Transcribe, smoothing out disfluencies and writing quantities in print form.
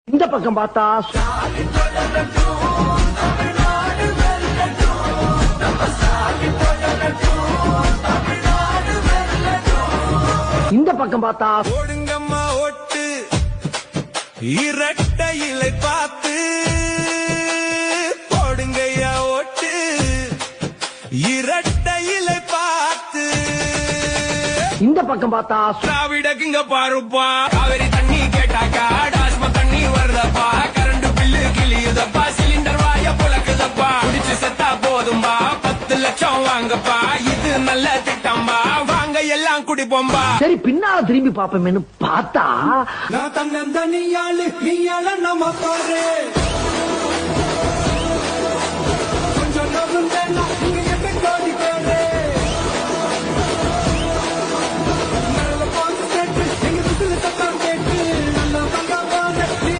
இந்த பக்கம் பார்த்தா இந்த பக்கம் பார்த்தா ஓடுங்கம்மா ஓட்டு இரட்டை இலை பார்த்து போடுங்கய்யா ஓட்டு இரட்டை இலை பார்த்து இந்த பக்கம் பார்த்தா திராவிடக்குங்க பாருப்பா காவிரி தண்ணி கேட்டாக்கா டாஸ்மா தண்ணி வருதப்பா கரண்ட் பில்லு கிளியுதப்பா சிலிண்டர் வாய புழக்குதப்பா குடிச்சு செத்தா போதும்பா 10 லட்சம் வாங்கப்பா இது நல்ல திட்டம்பா வாங்க எல்லாம் குடிப்போம்பா. சரி பின்னால திரும்பி பாப்போமேனு பார்த்தா நான் தன்னந்தனியாளு நீயால நம்ம பாரு